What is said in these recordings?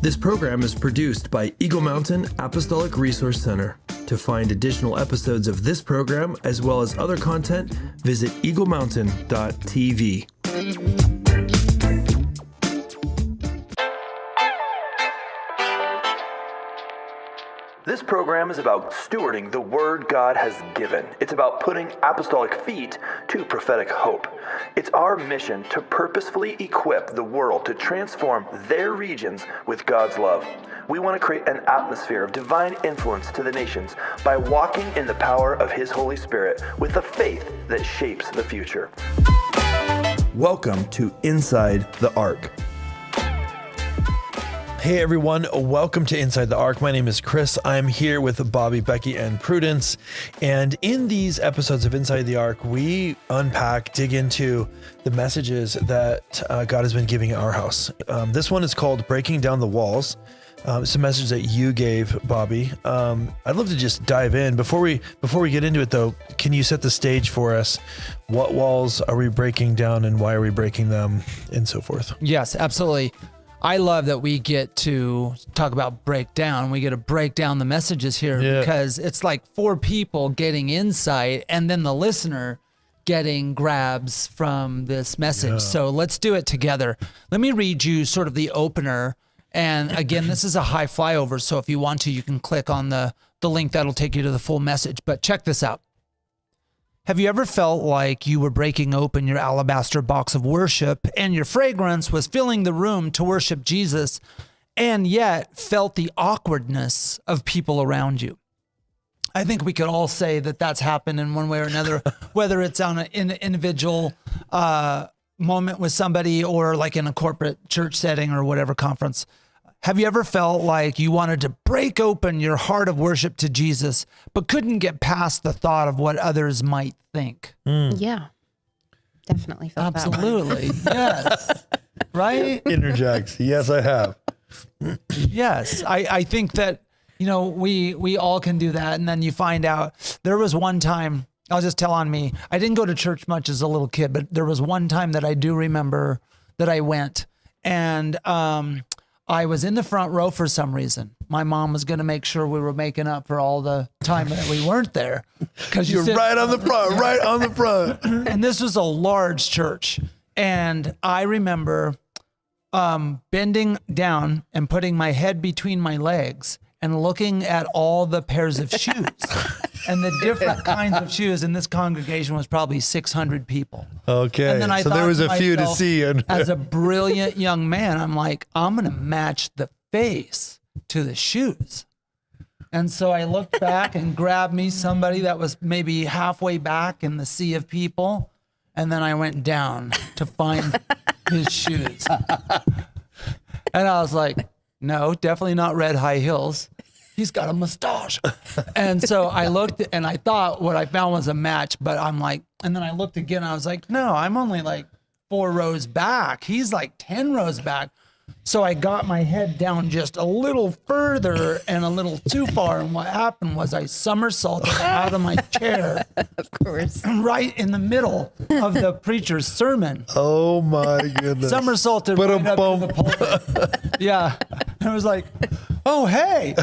This program is produced by Eagle Mountain Apostolic Resource Center. To find additional episodes of this program, as well as other content, visit eaglemountain.tv. This program is about stewarding the word God has given. It's about putting apostolic feet to prophetic hope. It's our mission to purposefully equip the world to transform their regions with God's love. We want to create an atmosphere of divine influence to the nations by walking in the power of His Holy Spirit with the faith that shapes the future. Welcome to Inside the Ark. Hey everyone, welcome to Inside the Ark. My name is Chris. I'm here with Bobby, Becky, and Prudence. And in these episodes of Inside the Ark, we unpack, dig into the messages that God has been giving at our house. This one is called Breaking Down the Walls. It's a message that you gave, Bobby. I'd love to just dive in. Before we get into it though, can you set the stage for us? What walls are we breaking down and why are we breaking them and so forth? Yes, absolutely. I love that we get to talk about breakdown. We get to break down the messages here because it's like four people getting insight and then the listener getting grabs from this message. Yeah. So let's do it together. Let me read you sort of the opener. And again, this is a high flyover. So if you want to, you can click on the link that'll take you to the full message. But check this out. Have you ever felt like you were breaking open your alabaster box of worship and your fragrance was filling the room to worship Jesus and yet felt the awkwardness of people around you? I think we could all say that that's happened in one way or another, whether it's on an individual moment with somebody or like in a corporate church setting or whatever conference. Have you ever felt like you wanted to break open your heart of worship to Jesus, but couldn't get past the thought of what others might think? Yeah, definitely felt that way. Absolutely. Yes. Right? Interjects. Yes, I have. Yes. I think that, we all can do that. And then you find out there was one time, I'll just tell on me. I didn't go to church much as a little kid, but there was one time that I do remember that I went and, I was in the front row for some reason. My mom was going to make sure we were making up for all the time that we weren't there. Because you're right on the front, right on the front. And this was a large church. And I remember bending down and putting my head between my legs and looking at all the pairs of shoes and the different kinds of shoes. And this congregation was probably 600 people. Okay. And then I thought there was a few to myself, see. As a brilliant young man, I'm like, I'm going to match the face to the shoes. And so I looked back and grabbed me somebody that was maybe halfway back in the sea of people. And then I went down to find his shoes. And I was like, no, definitely not red high heels. He's got a mustache. And so I looked and I thought what I found was a match, but I'm like, and then I looked again. I was like, no, I'm only like 4 rows back. He's like 10 rows back. So I got my head down just a little further and a little too far. And what happened was I somersaulted out of my chair. Of course. Right in the middle of the preacher's sermon. Oh my goodness. Somersaulted right up to the pulpit. Yeah. And I was like, oh, hey.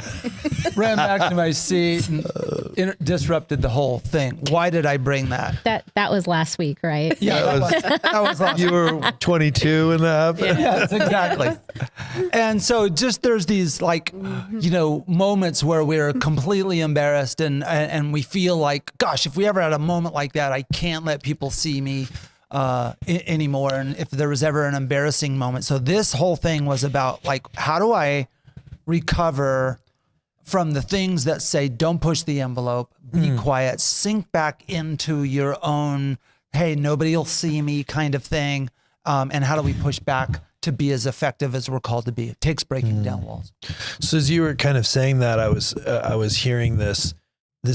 Ran back to my seat and disrupted the whole thing. Why did I bring that? That was last week, right? Yeah, that was last You were 22 when that happened? Yes, exactly. And so just there's these moments where we're completely embarrassed and we feel like, gosh, if we ever had a moment like that, I can't let people see me anymore. And if there was ever an embarrassing moment. So this whole thing was about like, how do I recover from the things that say, don't push the envelope, be quiet, sink back into your own, hey, nobody will see me kind of thing. And how do we push back to be as effective as we're called to be? It takes breaking down walls. So as you were kind of saying that, I was hearing this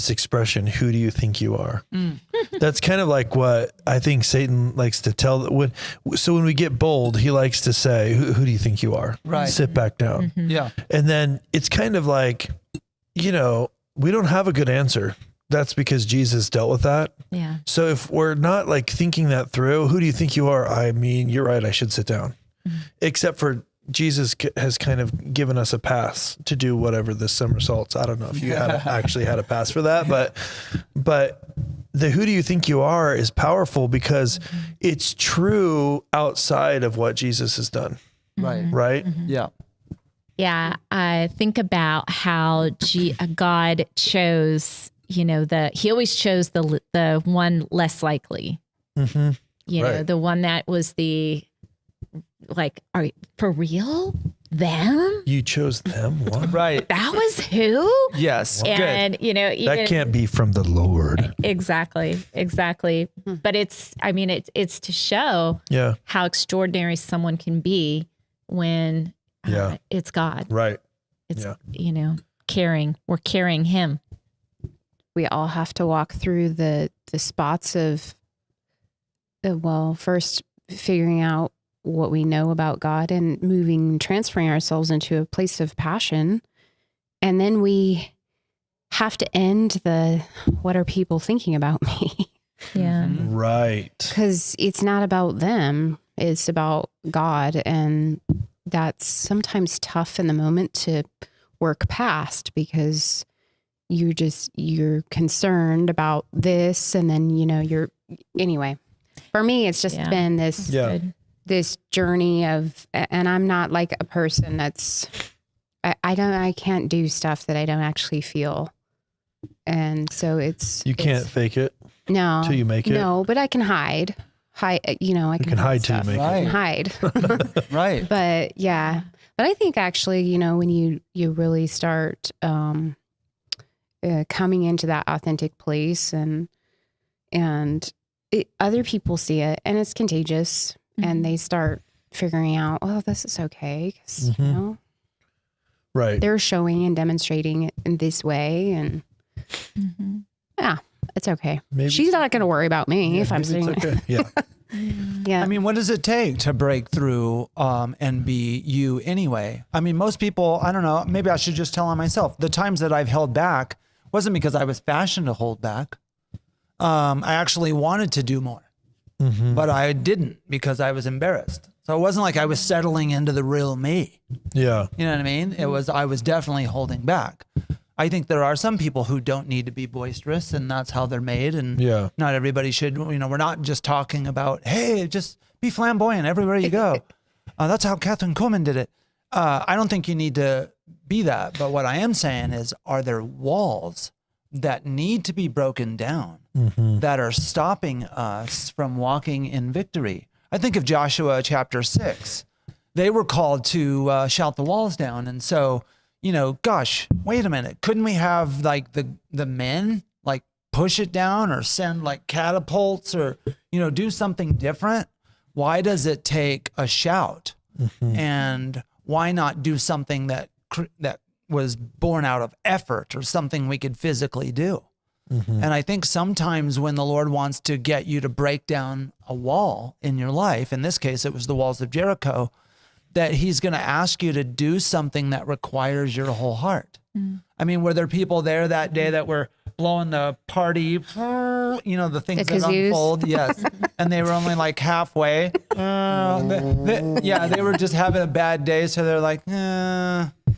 expression, who do you think you are? That's kind of like what I think Satan likes to tell. When we get bold, he likes to say, who do you think you are? Right. Sit back down. Mm-hmm. Yeah. And then it's kind of like, we don't have a good answer. That's because Jesus dealt with that. Yeah. So if we're not like thinking that through, who do you think you are? I mean, you're right. I should sit down. Except for Jesus has kind of given us a pass to do whatever this somersaults. I don't know if you actually had a pass for that, but the who do you think you are is powerful because it's true outside of what Jesus has done. Right. Right? Yeah. Yeah, I think about how God chose, he always chose the one less likely. Mm-hmm. You know, the one that was are you, for real? Them? You chose them? What? Right. That was who? Yes. And, Good. That can't be from the Lord. Exactly. But it's to show how extraordinary someone can be when it's God. Right. It's, we're carrying him. We all have to walk through the spots of, first figuring out what we know about God and transferring ourselves into a place of passion. And then we have to end what are people thinking about me? Yeah. Right. Because it's not about them. It's about God. And that's sometimes tough in the moment to work past because you're concerned about this. And then, anyway, for me, it's just been this journey of, and I'm not like a person that's, I can't do stuff that I don't actually feel. And so you can't fake it. No. Till you make it. No, but I can hide. I can hide till you make it. I can hide. Right. But but I think actually, when you really start, coming into that authentic place and other people see it and it's contagious. And they start figuring out, this is okay. 'Cause, right. They're showing and demonstrating it in this way. And it's okay. Maybe she's not going to worry about me if I'm saying okay. Yeah. Yeah. I mean, what does it take to break through and be you anyway? I mean, most people, I don't know, maybe I should just tell on myself. The times that I've held back wasn't because I was fashioned to hold back. I actually wanted to do more. But I didn't because I was embarrassed. So it wasn't like I was settling into the real me. Yeah. You know what I mean? I was definitely holding back. I think there are some people who don't need to be boisterous and that's how they're made. And not everybody should, we're not just talking about, hey, just be flamboyant everywhere you go. That's how Catherine Kuhlman did it. I don't think you need to be that. But what I am saying is, are there walls that need to be broken down that are stopping us from walking in victory? I think of Joshua chapter 6. They were called to shout the walls down. And so, gosh, wait a minute. Couldn't we have like the men like push it down or send like catapults or, do something different? Why does it take a shout? And why not do something that was born out of effort or something we could physically do? And I think sometimes when the Lord wants to get you to break down a wall in your life, in this case, it was the walls of Jericho, that he's going to ask you to do something that requires your whole heart. I mean, were there people there that day that were blowing the party, the things that unfold? Yes. And they were only like halfway. They were just having a bad day. So they're like,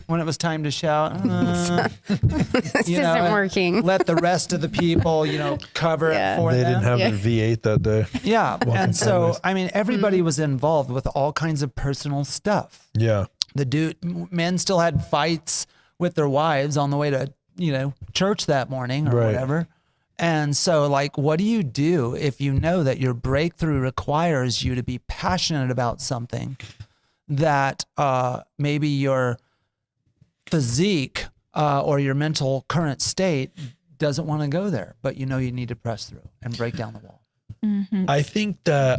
when it was time to shout, this isn't working. Let the rest of the people, cover it for them. They didn't have their V8 that day. Yeah. And so, I mean, everybody was involved with all kinds of personal stuff. Yeah. Men still had fights with their wives on the way to, church that morning or whatever. And so like, what do you do if you know that your breakthrough requires you to be passionate about something that maybe your physique or your mental current state doesn't want to go there, but you need to press through and break down the wall? I think that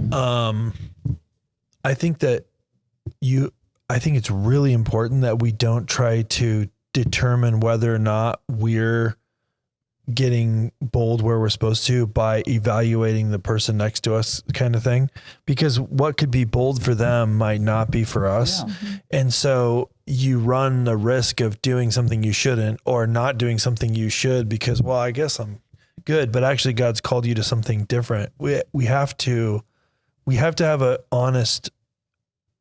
I think it's really important that we don't try to determine whether or not we're getting bold where we're supposed to by evaluating the person next to us, kind of thing, because what could be bold for them might not be for us. And so you run the risk of doing something you shouldn't, or not doing something you should because, well, I guess I'm good, but actually God's called you to something different. We have to have an honest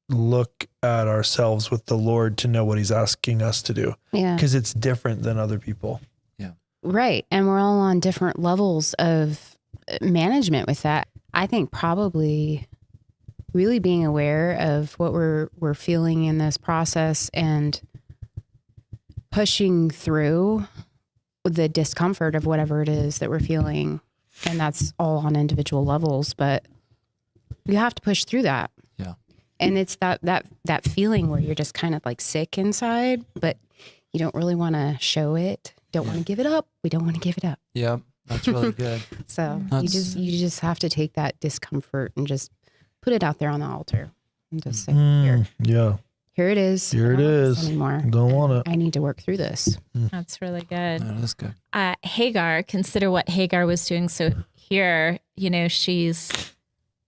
look at ourselves with the Lord to know what he's asking us to do. Yeah. Because it's different than other people. Right. And we're all on different levels of management with that. I think probably really being aware of what we're feeling in this process and pushing through the discomfort of whatever it is that we're feeling. And that's all on individual levels, but you have to push through that. Yeah. And it's that feeling where you're just kind of like sick inside, but you don't really want to show it. Don't want to give it up. We don't want to give it up. Yep. That's really good. So you just have to take that discomfort and just put it out there on the altar and just say, here it is. Here it is. Anymore. Don't want it. I need to work through this. That's really good. Yeah, that's good. Hagar, consider what Hagar was doing. So here, she's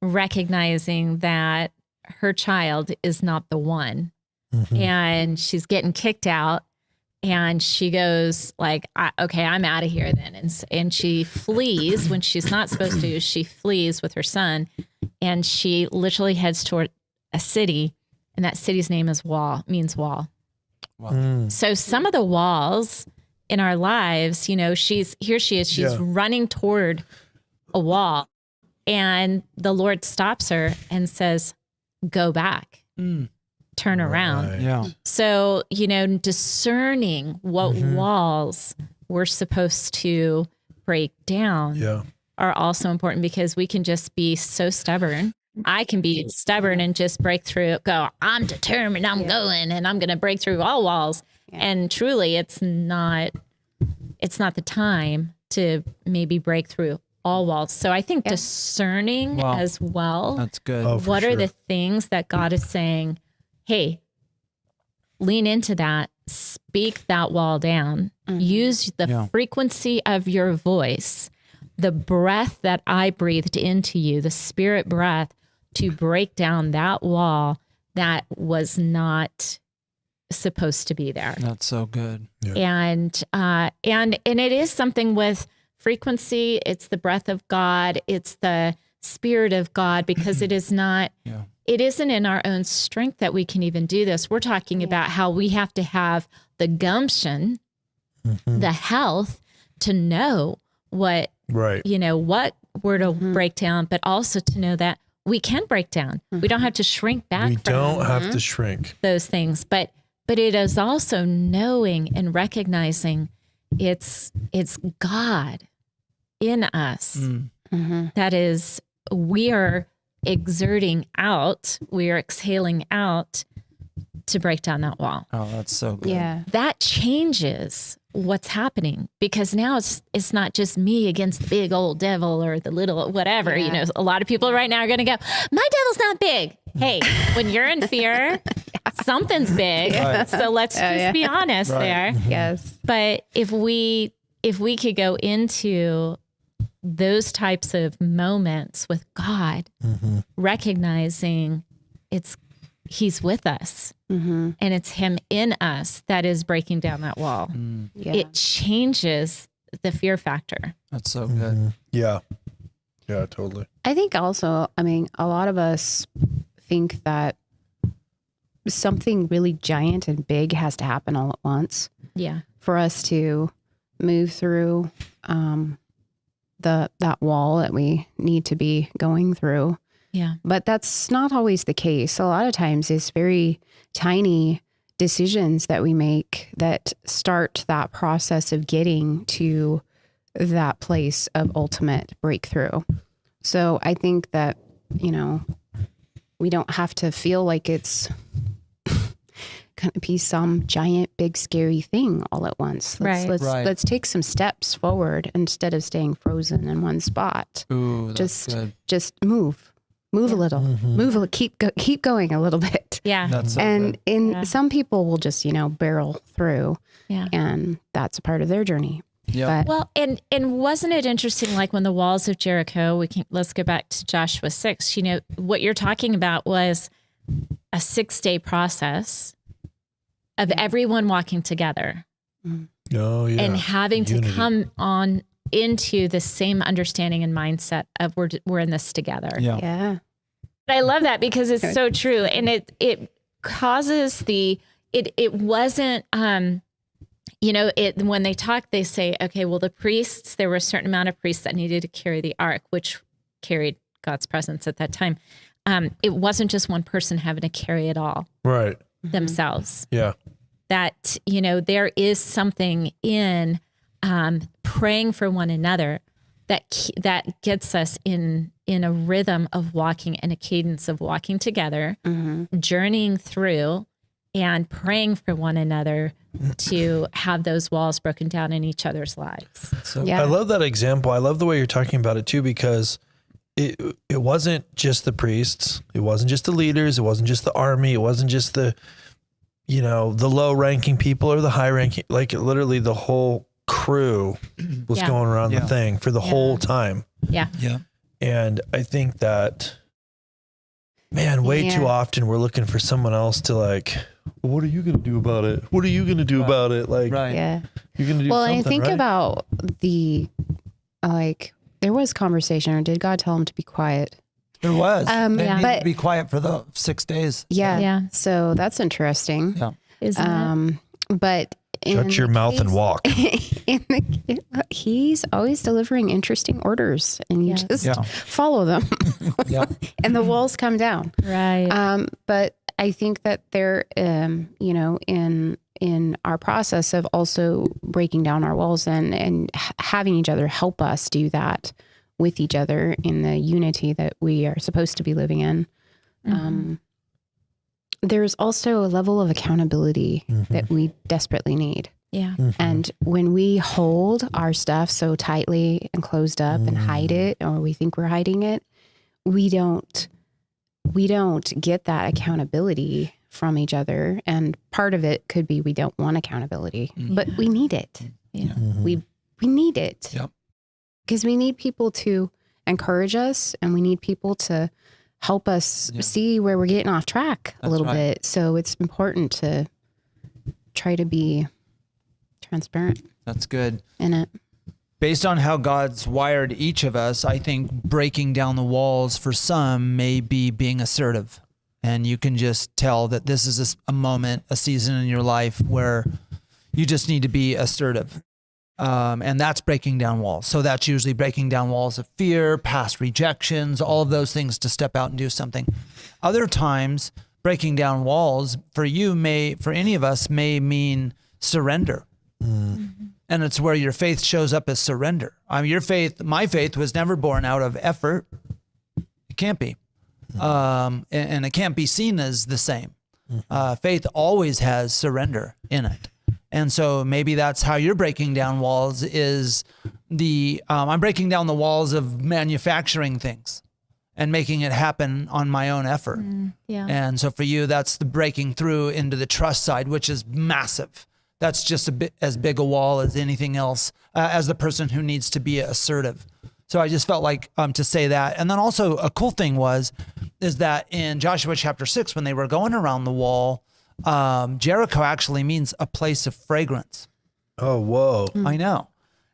recognizing that her child is not the one, and she's getting kicked out. And she goes like, okay, I'm out of here then. And she flees when she's not supposed to. She flees with her son, and she literally heads toward a city, and that city's name is means wall. Wow. So some of the walls in our lives, she's running toward a wall, and the Lord stops her and says, go back. Turn around. Right. Yeah. So, discerning what walls we're supposed to break down are also important, because we can just be so stubborn. I can be stubborn and just break through, go, I'm determined, I'm going, and I'm going to break through all walls. Yeah. And truly it's not the time to maybe break through all walls. So I think discerning as well. That's good. Oh, what are the things that God is saying? Hey, lean into that, speak that wall down, use the frequency of your voice, the breath that I breathed into you, the spirit breath, to break down that wall that was not supposed to be there. That's so good. Yeah. And it is something with frequency. It's the breath of God. It's the Spirit of God, because it is not, it isn't in our own strength that we can even do this. We're talking about how we have to have the gumption, the health to know what, what we're to break down, but also to know that we can break down. We don't have to shrink back. We don't have to shrink those things, but it is also knowing and recognizing it's God in us. That is, we are exerting out, we are exhaling out to break down that wall. Oh, that's so good. Yeah. That changes what's happening, because now it's not just me against the big old devil or the little whatever. A lot of people right now are going to go, my devil's not big. Hey, when you're in fear, something's big. Right. So let's just be honest there. Yes. But if we could go into those types of moments with God, recognizing He's with us, and it's Him in us that is breaking down that wall. It changes the fear factor. That's so good. Yeah, totally. I think also, a lot of us think that something really giant and big has to happen all at once. Yeah. For us to move through that wall that we need to be going through. Yeah. But that's not always the case. A lot of times it's very tiny decisions that we make that start that process of getting to that place of ultimate breakthrough. So I think that, we don't have to feel like it's going to be some giant, big, scary thing all at once. Let's take some steps forward instead of staying frozen in one spot. Ooh, that's good. Just move a little, keep going a little bit. Yeah. That's so good. Some people will just, barrel through, and that's a part of their journey. Yeah. Well, and wasn't it interesting? Like when the walls of Jericho, let's go back to Joshua 6. What you're talking about was a 6-day process of everyone walking together. Oh, yeah. And having to come on into the same understanding and mindset of we're in this together. Yeah. But I love that because it's so true. And it causes it wasn't, when they talk, they say, okay, well, the priests, there were a certain amount of priests that needed to carry the ark, which carried God's presence at that time. It wasn't just one person having to carry it all Right. themselves. Yeah. That, there is something in praying for one another that gets us in a rhythm of walking and a cadence of walking together, journeying through and praying for one another to have those walls broken down in each other's lives. So Yeah. I love that example. I love the way you're talking about it too, because it wasn't just the priests. It wasn't just the leaders. It wasn't just the army. It wasn't just the low ranking people or the high ranking, like literally the whole crew was Yeah. going around the thing for the whole time. Yeah. Yeah. And I think that, man, way too often we're looking for someone else to like, what are you going to do about it? What are you going to do about it? Like, Yeah. you're going to do Well, something, and I think right? about there was conversation, or did God tell him to be quiet? There was. They needed but- to be quiet for the 6 days. Yeah. Yeah. So that's interesting. Yeah. Isn't it? But Shut your mouth and walk. He's always delivering interesting orders, and you Yes. just follow them, Yeah. and the walls come down. Right. But I think that there, in our process of also breaking down our walls and having each other help us do that with each other in the unity that we are supposed to be living in. There's also a level of accountability that we desperately need. Yeah. And when we hold our stuff so tightly and closed up and hide it, or we think we're hiding it, we don't get that accountability from each other. And part of it could be we don't want accountability, but we need it. Yeah. We need it. Yep. Because we need people to encourage us, and we need people to help us see where we're getting off track a little bit. So it's important to try to be transparent That's good. in it. Based on how God's wired each of us, I think breaking down the walls for some may be being assertive. And you can just tell that this is a moment, a season in your life where you just need to be assertive. And that's breaking down walls. So that's usually breaking down walls of fear, past rejections, all of those things to step out and do something. Other times, breaking down walls for any of us may mean surrender. And it's where your faith shows up as surrender. My faith was never born out of effort. It can't be. And it can't be seen as the same. Faith always has surrender in it. And so maybe that's how you're breaking down walls is I'm breaking down the walls of manufacturing things and making it happen on my own effort. Yeah. And so for you, that's the breaking through into the trust side, which is massive. That's just a bit as big a wall as anything else, as the person who needs to be assertive. So I just felt like to say that. And then also a cool thing is that in Joshua chapter 6, when they were going around the wall, Jericho actually means a place of fragrance. Oh, whoa. I know.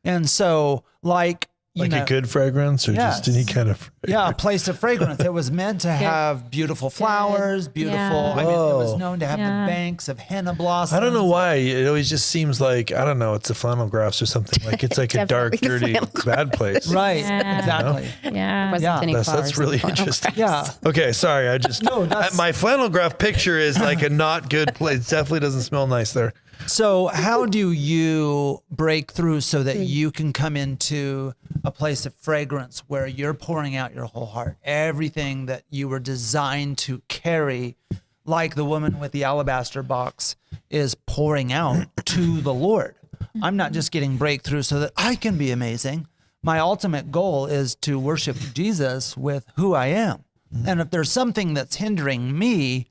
And so like A good fragrance or just any kind of fragrance? Yeah, a place of fragrance. It was meant to have beautiful flowers, beautiful. Yeah. I mean, it was Whoa. known to have Yeah. the banks of henna blossoms. I don't know why. It always just seems like, I don't know, it's the flannel graphs or something. Like it's like a dark, Definitely the dirty, flannel bad place. Right, Yeah. exactly. Yeah. Wasn't Yeah. any That's flowers really in the interesting. Yeah. Okay, sorry. I just, No, that's- my flannel graph picture is like a not good place. Definitely doesn't smell nice there. So how do you break through so that you can come into a place of fragrance where you're pouring out your whole heart, everything that you were designed to carry, like the woman with the alabaster box is pouring out to the Lord? I'm not just getting breakthrough so that I can be amazing. My ultimate goal is to worship Jesus with who I am. And if there's something that's hindering me,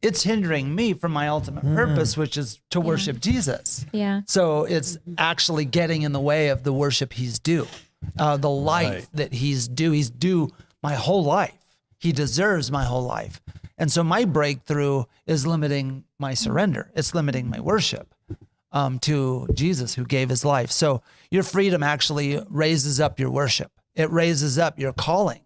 it's hindering me from my ultimate purpose, which is to worship Jesus. Yeah. So it's actually getting in the way of the worship he's due, the life Right. that he's due my whole life. He deserves my whole life. And so my breakthrough is limiting my surrender. It's limiting my worship to Jesus who gave his life. So your freedom actually raises up your worship. It raises up your calling.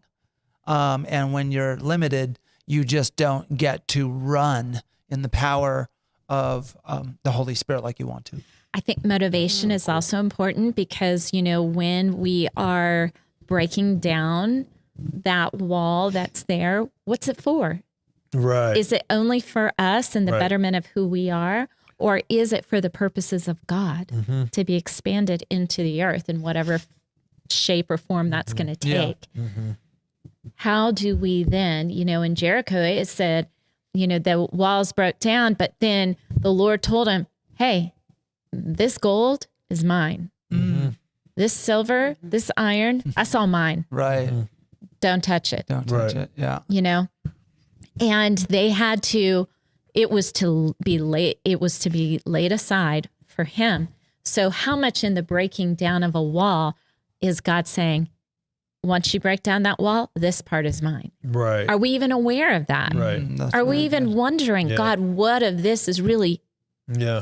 And when you're limited, you just don't get to run in the power of the Holy Spirit like you want to. I think motivation is also important because, when we are breaking down that wall that's there, what's it for? Right. Is it only for us and the betterment of who we are? Or is it for the purposes of God to be expanded into the earth in whatever shape or form that's going to take? How do we then, in Jericho, it said, the walls broke down, but then the Lord told him, hey, this gold is mine. This silver, this iron, that's all mine. Right. Don't touch it. Don't touch it. Yeah. And they had to, it was to be laid aside for him. So how much in the breaking down of a wall is God saying, once you break down that wall, this part is mine? Right. Are we even aware of that? Right. Are we even wondering, God, what of this is really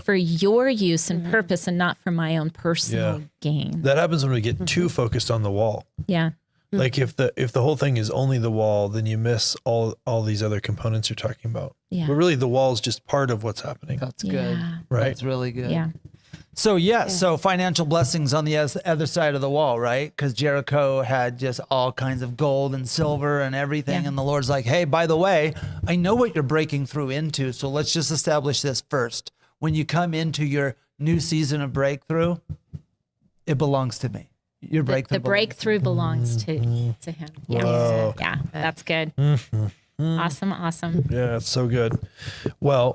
for your use and purpose and not for my own personal gain? That happens when we get too focused on the wall. Yeah. Like if the whole thing is only the wall, then you miss all these other components you're talking about. Yeah. But really the wall is just part of what's happening. That's good. Right. That's really good. Yeah. So so financial blessings on the other side of the wall, right? Because Jericho had just all kinds of gold and silver and everything. Yeah. And the Lord's like, hey, by the way, I know what you're breaking through into. So let's just establish this first. When you come into your new season of breakthrough, it belongs to me. Your breakthrough. The breakthrough belongs to him. Yeah. Whoa. Yeah. That's good. Awesome. Yeah, it's so good. Well,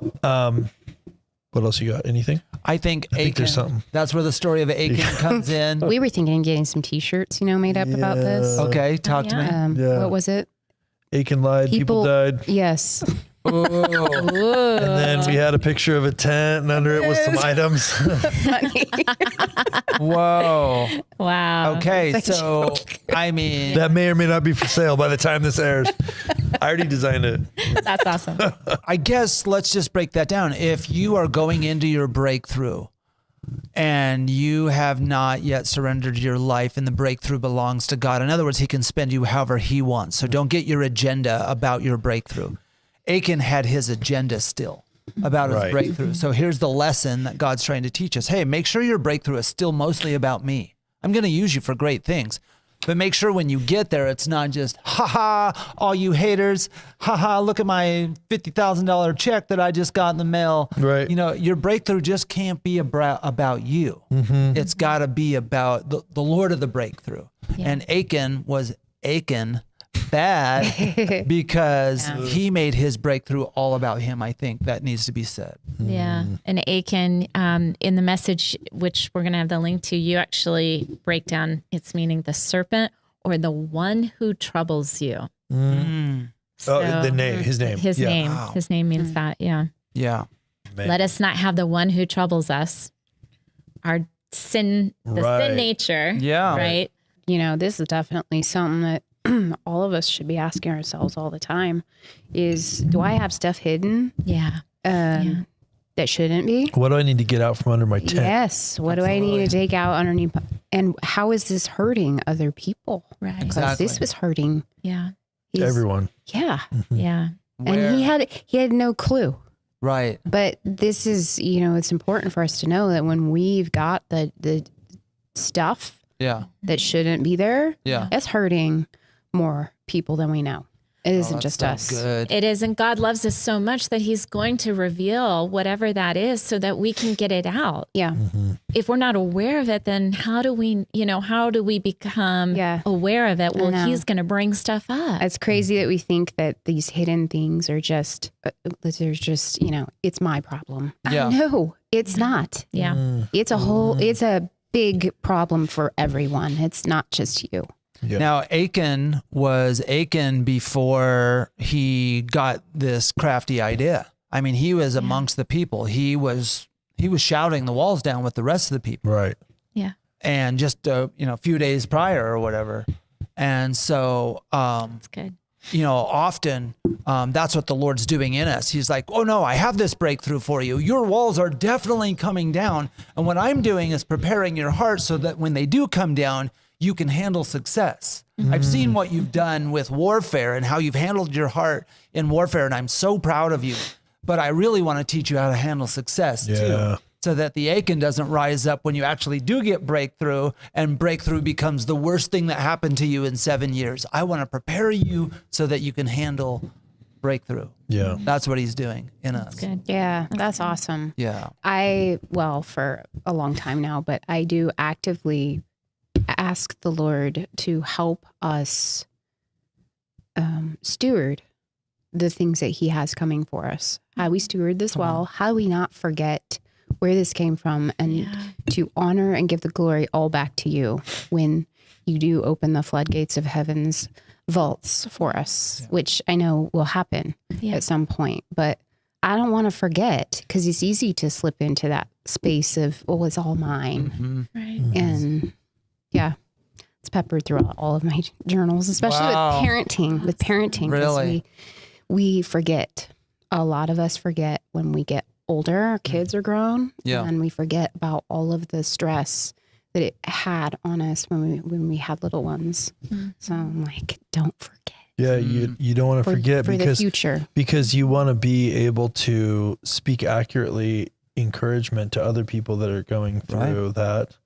what else you got? Anything? I think Achan, there's something. That's where the story of Achan comes in. We were thinking of getting some T-shirts, made up about this. Okay, talk to me. What was it? Achan lied, people died. Yes. Ooh. And then we had a picture of a tent and under it was some items. Whoa. Wow. Okay, so I mean, That may or may not be for sale by the time this airs. I already designed it. That's awesome. I guess let's just break that down. If you are going into your breakthrough and you have not yet surrendered your life and the breakthrough belongs to God, in other words, he can spend you however he wants. So don't get your agenda about your breakthrough. Achan had his agenda still about his breakthrough. So here's the lesson that God's trying to teach us. Hey, make sure your breakthrough is still mostly about me. I'm going to use you for great things. But make sure when you get there, it's not just, all you haters, look at my $50,000 check that I just got in the mail. Right. Your breakthrough just can't be about you. It's got to be about the Lord of the breakthrough. Yeah. And Achan was Achan bad because he made his breakthrough all about him. I think that needs to be said. Yeah. And Achan, in the message, which we're going to have the link to, you actually break down its meaning, the serpent or the one who troubles you. So, the name, his name. His name. Wow. His name means that. Yeah. Yeah. Man. Let us not have the one who troubles us. Our sin, the sin nature. Yeah. Right. This is definitely something that all of us should be asking ourselves all the time is, do I have stuff hidden Yeah. that shouldn't be? What do I need to get out from under my tent? Yes. What do I need to take out underneath? And how is this hurting other people? Right. Because this was hurting Yeah. Everyone. Yeah. Yeah. And he had no clue. Right. But this is, it's important for us to know that when we've got the stuff that shouldn't be there, it's hurting more people than we know. It isn't just us. Good. It is. And God loves us so much that he's going to reveal whatever that is so that we can get it out. Yeah. If we're not aware of it, then how do we become aware of it? Well, he's going to bring stuff up. It's crazy that we think that these hidden things are just, it's my problem. Yeah. No, it's not. Yeah. It's a big problem for everyone. It's not just you. Yeah. Now, Achan was Achan before he got this crafty idea. I mean, he was amongst the people. He was shouting the walls down with the rest of the people. Right. Yeah. And just a few days prior or whatever. And so That's good. often that's what the Lord's doing in us. He's like, oh no, I have this breakthrough for you. Your walls are definitely coming down. And what I'm doing is preparing your heart so that when they do come down, you can handle success. I've seen what you've done with warfare and how you've handled your heart in warfare, and I'm so proud of you. But I really want to teach you how to handle success too, so that the Achan doesn't rise up when you actually do get breakthrough, and breakthrough becomes the worst thing that happened to you in 7 years. I want to prepare you so that you can handle breakthrough. Yeah. That's what he's doing in us. Good. Yeah, that's awesome. Yeah. Well, for a long time now, but I do actively ask the Lord to help us steward the things that he has coming for us. How we steward this well, how we not forget where this came from, and to honor and give the glory all back to you when you do open the floodgates of heaven's vaults for us, which I know will happen at some point. But I don't want to forget, because it's easy to slip into that space of, oh, it's all mine. Right. And it's peppered throughout all of my journals, especially with parenting. Really? We forget. A lot of us forget when we get older, our kids are grown, and we forget about all of the stress that it had on us when we had little ones. So I'm like, don't forget. Yeah, you don't want to forget for the future, because you want to be able to speak accurately encouragement to other people that are going through that.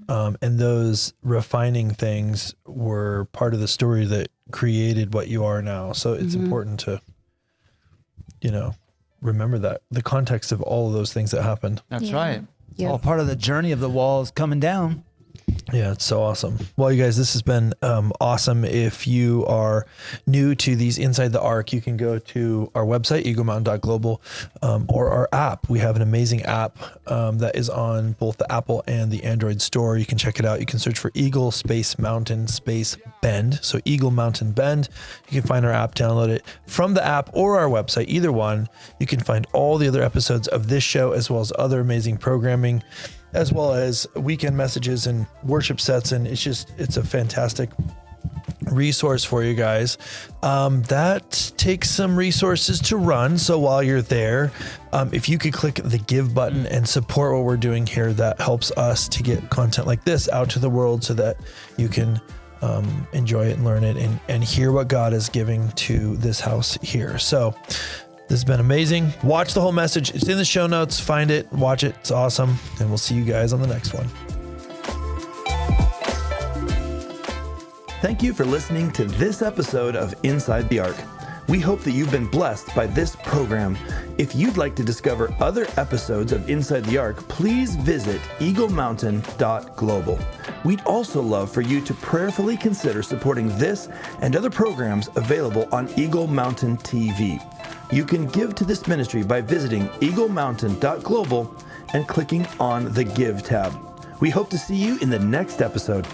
And those refining things were part of the story that created what you are now. So it's important to, remember that the context of all of those things that happened. That's right. It's all part of the journey of the walls coming down. Yeah, it's so awesome. Well, you guys, this has been awesome. If you are new to these Inside the Ark, you can go to our website, eaglemountain.global, or our app. We have an amazing app that is on both the Apple and the Android store. You can check it out. You can search for Eagle Space Mountain Space Bend. So Eagle Mountain Bend. You can find our app, download it from the app or our website, either one. You can find all the other episodes of this show, as well as other amazing programming, as well as weekend messages and worship sets. And it's a fantastic resource for you guys. That takes some resources to run. So while you're there, if you could click the give button and support what we're doing here, that helps us to get content like this out to the world so that you can enjoy it and learn it and hear what God is giving to this house here. So this has been amazing. Watch the whole message. It's in the show notes. Find it, watch it. It's awesome. And we'll see you guys on the next one. Thank you for listening to this episode of Inside the Ark. We hope that you've been blessed by this program. If you'd like to discover other episodes of Inside the Ark, please visit eaglemountain.global. We'd also love for you to prayerfully consider supporting this and other programs available on Eagle Mountain TV. You can give to this ministry by visiting eaglemountain.global and clicking on the Give tab. We hope to see you in the next episode.